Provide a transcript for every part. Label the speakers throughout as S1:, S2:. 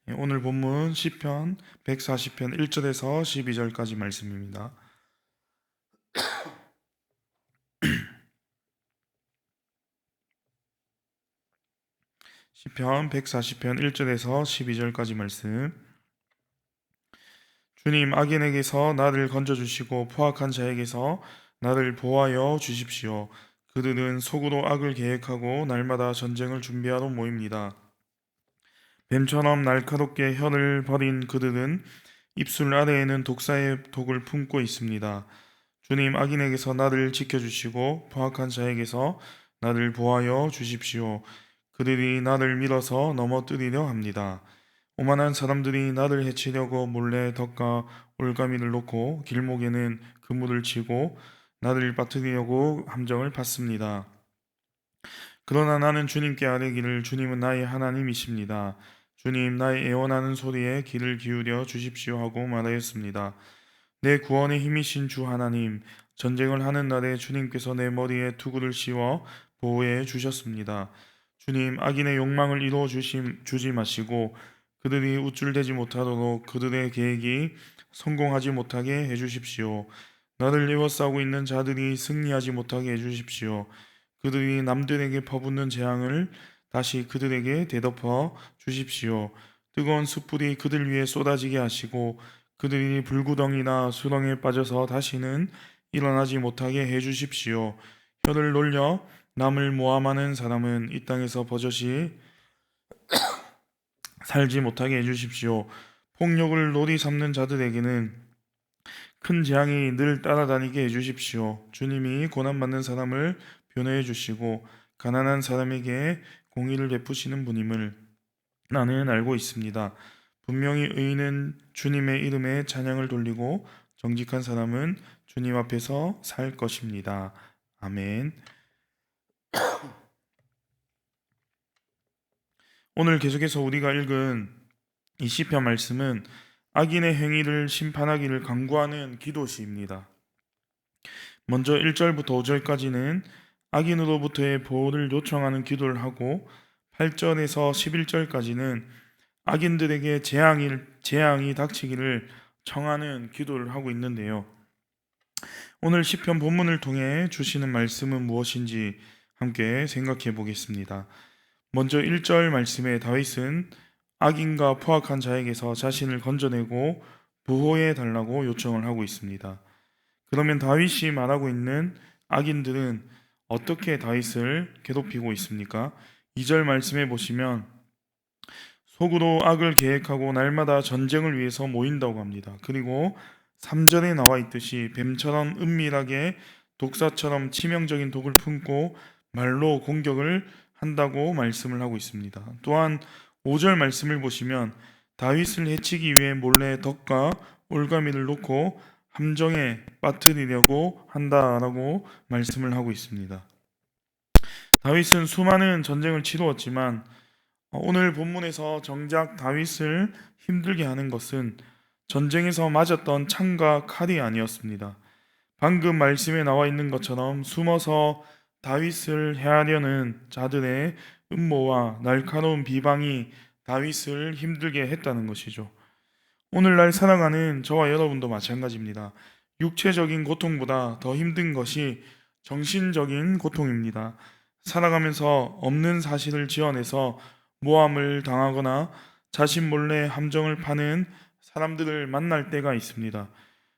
S1: 오늘 본문 시편 140편 1절에서 12절까지 말씀입니다. 시편 140편 1절에서 12절까지 말씀. 주님, 악인에게서 나를 건져주시고 포악한 자에게서 나를 보호하여 주십시오. 그들은 속으로 악을 계획하고 날마다 전쟁을 준비하러 모입니다. 뱀처럼 날카롭게 혀를 버린 그들은 입술 아래에는 독사의 독을 품고 있습니다. 주님, 악인에게서 나를 지켜주시고 포악한 자에게서 나를 보호하여 주십시오. 그들이 나를 밀어서 넘어뜨리려 합니다. 오만한 사람들이 나를 해치려고 몰래 덕과 올가미를 놓고 길목에는 그물을 치고 나를 빠뜨리려고 함정을 팠습니다. 그러나 나는 주님께 아뢰기를, 주님은 나의 하나님이십니다. 주님, 나의 애원하는 소리에 귀를 기울여 주십시오 하고 말하였습니다. 내 구원의 힘이신 주 하나님, 전쟁을 하는 날에 주님께서 내 머리에 투구를 씌워 보호해 주셨습니다. 주님, 악인의 욕망을 이루어 주지 마시고 그들이 우쭐대지 못하도록 그들의 계획이 성공하지 못하게 해주십시오. 나를 에워싸고 있는 자들이 승리하지 못하게 해주십시오. 그들이 남들에게 퍼붓는 재앙을 다시 그들에게 대덮어 주십시오. 뜨거운 숯불이 그들 위에 쏟아지게 하시고 그들이 불구덩이나 수렁에 빠져서 다시는 일어나지 못하게 해주십시오. 혀를 놀려 남을 모함하는 사람은 이 땅에서 버젓이 살지 못하게 해주십시오. 폭력을 놀이 삼는 자들에게는 큰 재앙이 늘 따라다니게 해주십시오. 주님이 고난받는 사람을 변호해 주시고 가난한 사람에게 공의를 베푸시는 분임을 나는 알고 있습니다. 분명히 의인은 주님의 이름에 찬양을 돌리고 정직한 사람은 주님 앞에서 살 것입니다. 아멘. 오늘 계속해서 우리가 읽은 이 시편 말씀은 악인의 행위를 심판하기를 간구하는 기도시입니다. 먼저 1절부터 5절까지는 악인으로부터의 보호를 요청하는 기도를 하고 8절에서 11절까지는 악인들에게 재앙이 닥치기를 청하는 기도를 하고 있는데요. 오늘 시편 본문을 통해 주시는 말씀은 무엇인지 함께 생각해 보겠습니다. 먼저 1절 말씀에 다윗은 악인과 포악한 자에게서 자신을 건져내고 보호해 달라고 요청을 하고 있습니다. 그러면 다윗이 말하고 있는 악인들은 어떻게 다윗을 괴롭히고 있습니까? 2절 말씀에 보시면 속으로 악을 계획하고 날마다 전쟁을 위해서 모인다고 합니다. 그리고 3절에 나와 있듯이 뱀처럼 은밀하게 독사처럼 치명적인 독을 품고 말로 공격을 한다고 말씀을 하고 있습니다. 또한 5절 말씀을 보시면 다윗을 해치기 위해 몰래 덕과 올가미를 놓고 함정에 빠뜨리려고 한다라고 말씀을 하고 있습니다. 다윗은 수많은 전쟁을 치루었지만 오늘 본문에서 정작 다윗을 힘들게 하는 것은 전쟁에서 맞았던 창과 칼이 아니었습니다. 방금 말씀에 나와 있는 것처럼 숨어서 다윗을 해하려는 자들의 음모와 날카로운 비방이 다윗을 힘들게 했다는 것이죠. 오늘날 살아가는 저와 여러분도 마찬가지입니다. 육체적인 고통보다 더 힘든 것이 정신적인 고통입니다. 살아가면서 없는 사실을 지어내서 모함을 당하거나 자신 몰래 함정을 파는 사람들을 만날 때가 있습니다.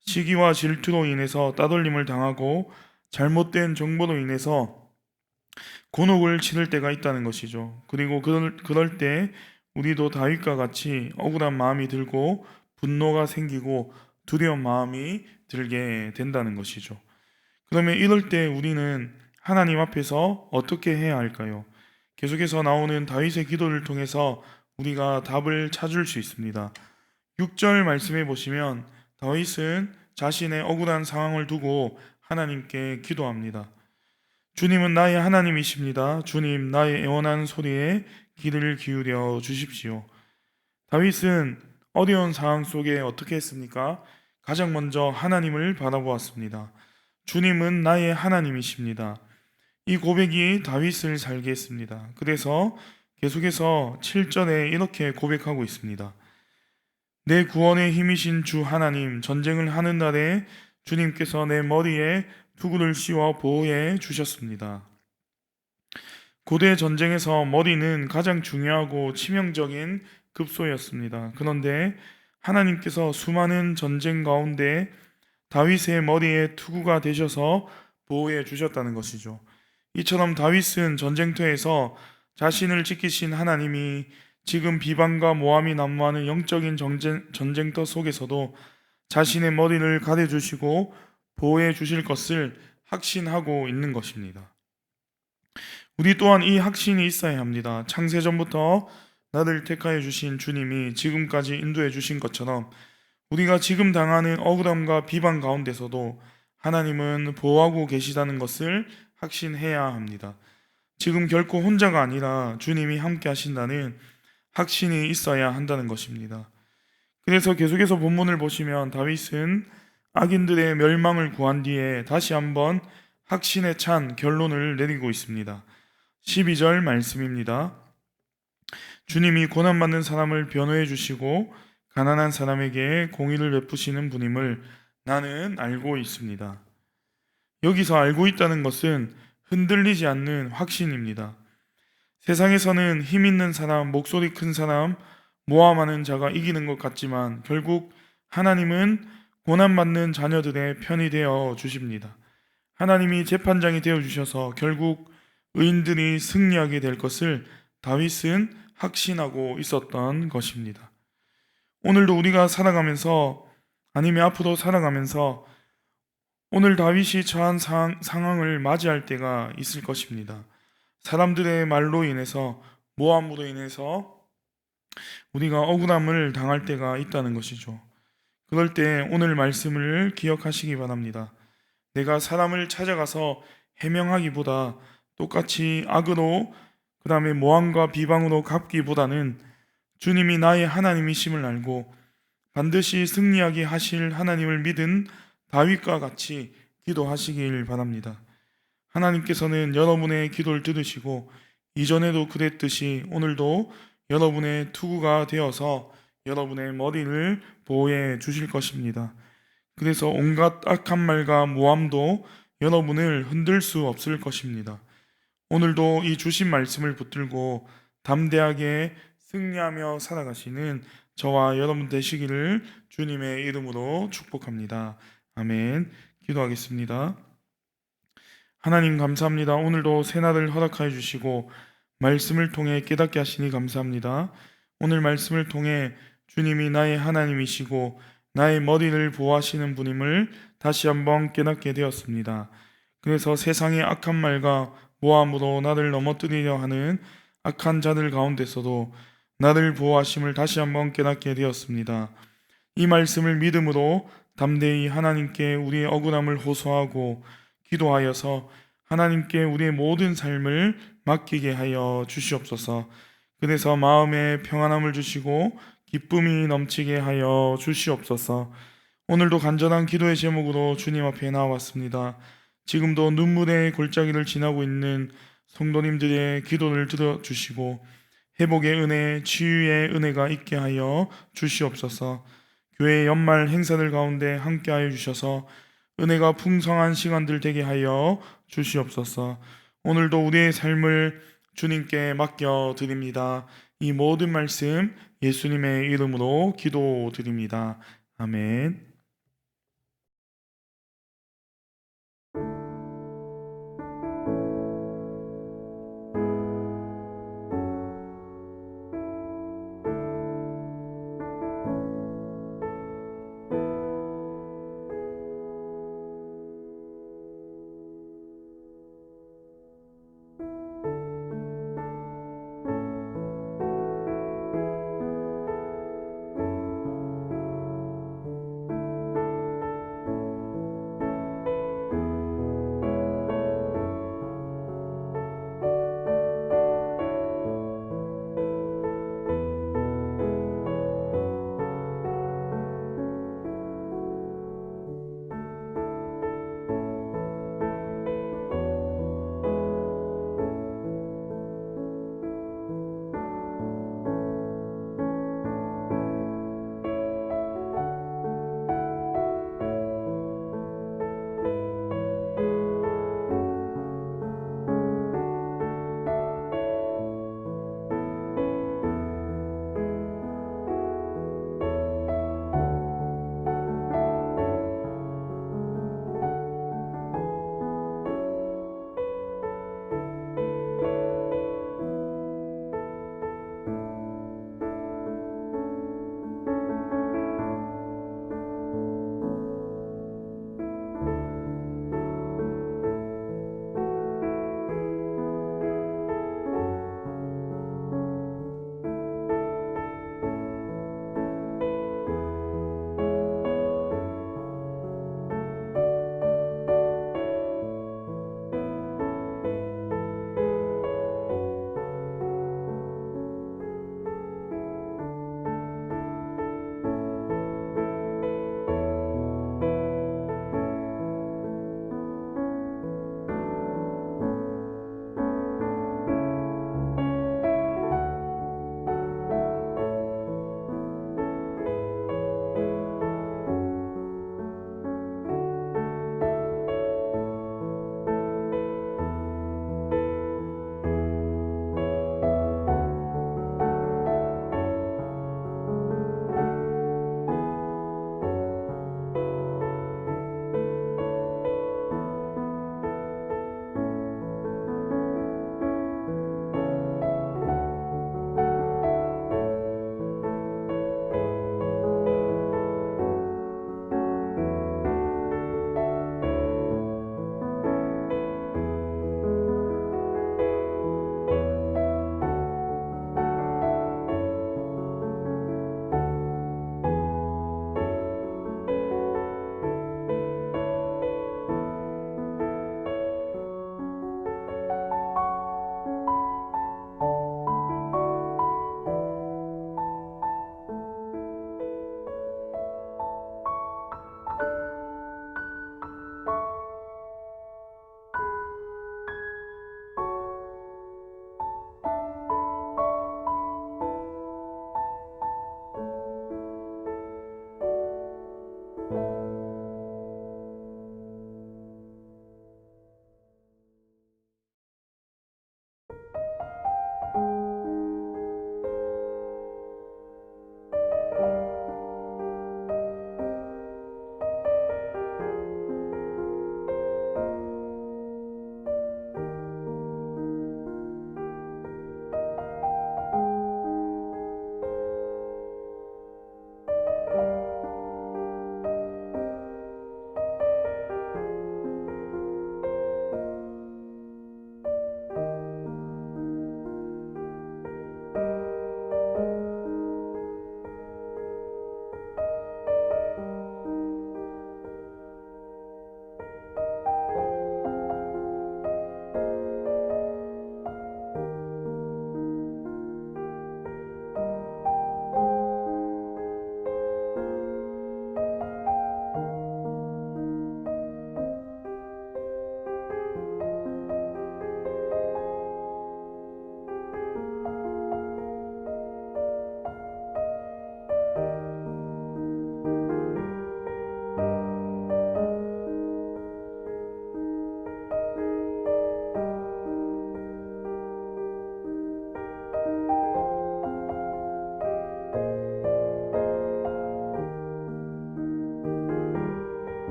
S1: 시기와 질투로 인해서 따돌림을 당하고 잘못된 정보로 인해서 곤혹을 치를 때가 있다는 것이죠. 그리고 그럴 때 우리도 다윗과 같이 억울한 마음이 들고 분노가 생기고 두려운 마음이 들게 된다는 것이죠. 그러면 이럴 때 우리는 하나님 앞에서 어떻게 해야 할까요? 계속해서 나오는 다윗의 기도를 통해서 우리가 답을 찾을 수 있습니다. 6절 말씀해 보시면 다윗은 자신의 억울한 상황을 두고 하나님께 기도합니다. 주님은 나의 하나님이십니다. 주님, 나의 애원하는 소리에 귀를 기울여 주십시오. 다윗은 어려운 상황 속에 어떻게 했습니까? 가장 먼저 하나님을 바라보았습니다. 주님은 나의 하나님이십니다. 이 고백이 다윗을 살게 했습니다. 그래서 계속해서 7절에 이렇게 고백하고 있습니다. 내 구원의 힘이신 주 하나님, 전쟁을 하는 날에 주님께서 내 머리에 투구를 씌워 보호해 주셨습니다. 고대 전쟁에서 머리는 가장 중요하고 치명적인 급소였습니다. 그런데 하나님께서 수많은 전쟁 가운데 다윗의 머리에 투구가 되셔서 보호해 주셨다는 것이죠. 이처럼 다윗은 전쟁터에서 자신을 지키신 하나님이 지금 비방과 모함이 난무하는 영적인 전쟁터 속에서도 자신의 머리를 가려주시고 보호해 주실 것을 확신하고 있는 것입니다. 우리 또한 이 확신이 있어야 합니다. 창세전부터 나를 택하여 주신 주님이 지금까지 인도해 주신 것처럼 우리가 지금 당하는 억울함과 비방 가운데서도 하나님은 보호하고 계시다는 것을 확신해야 합니다. 지금 결코 혼자가 아니라 주님이 함께 하신다는 확신이 있어야 한다는 것입니다. 그래서 계속해서 본문을 보시면 다윗은 악인들의 멸망을 구한 뒤에 다시 한번 확신에 찬 결론을 내리고 있습니다. 12절 말씀입니다. 주님이 고난받는 사람을 변호해 주시고 가난한 사람에게 공의를 베푸시는 분임을 나는 알고 있습니다. 여기서 알고 있다는 것은 흔들리지 않는 확신입니다. 세상에서는 힘 있는 사람, 목소리 큰 사람, 모함하는 자가 이기는 것 같지만 결국 하나님은 고난받는 자녀들의 편이 되어 주십니다. 하나님이 재판장이 되어 주셔서 결국 의인들이 승리하게 될 것을 다윗은 확신하고 있었던 것입니다. 오늘도 우리가 살아가면서 아니면 앞으로 살아가면서 오늘 다윗이 처한 상황을 맞이할 때가 있을 것입니다. 사람들의 말로 인해서 모함으로 인해서 우리가 억울함을 당할 때가 있다는 것이죠. 그럴 때 오늘 말씀을 기억하시기 바랍니다. 내가 사람을 찾아가서 해명하기보다 똑같이 악으로 그 다음에 모함과 비방으로 갚기보다는 주님이 나의 하나님이심을 알고 반드시 승리하게 하실 하나님을 믿은 다윗과 같이 기도하시길 바랍니다. 하나님께서는 여러분의 기도를 들으시고 이전에도 그랬듯이 오늘도 여러분의 투구가 되어서 여러분의 머리를 보호해 주실 것입니다. 그래서 온갖 악한 말과 모함도 여러분을 흔들 수 없을 것입니다. 오늘도 이 주신 말씀을 붙들고 담대하게 승리하며 살아가시는 저와 여러분 되시기를 주님의 이름으로 축복합니다. 아멘. 기도하겠습니다. 하나님 감사합니다. 오늘도 새날을 허락하여 주시고 말씀을 통해 깨닫게 하시니 감사합니다. 오늘 말씀을 통해 주님이 나의 하나님이시고 나의 머리를 보호하시는 분임을 다시 한번 깨닫게 되었습니다. 그래서 세상의 악한 말과 모함으로 나를 넘어뜨리려 하는 악한 자들 가운데서도 나를 보호하심을 다시 한번 깨닫게 되었습니다. 이 말씀을 믿음으로 담대히 하나님께 우리의 억울함을 호소하고 기도하여서 하나님께 우리의 모든 삶을 맡기게 하여 주시옵소서. 그래서 마음에 평안함을 주시고 기쁨이 넘치게 하여 주시옵소서. 오늘도 간절한 기도의 제목으로 주님 앞에 나왔습니다. 지금도 눈물의 골짜기를 지나고 있는 성도님들의 기도를 들어주시고 회복의 은혜, 치유의 은혜가 있게 하여 주시옵소서. 교회 연말 행사들 가운데 함께하여 주셔서 은혜가 풍성한 시간들 되게 하여 주시옵소서. 오늘도 우리의 삶을 주님께 맡겨드립니다. 이 모든 말씀 예수님의 이름으로 기도드립니다. 아멘.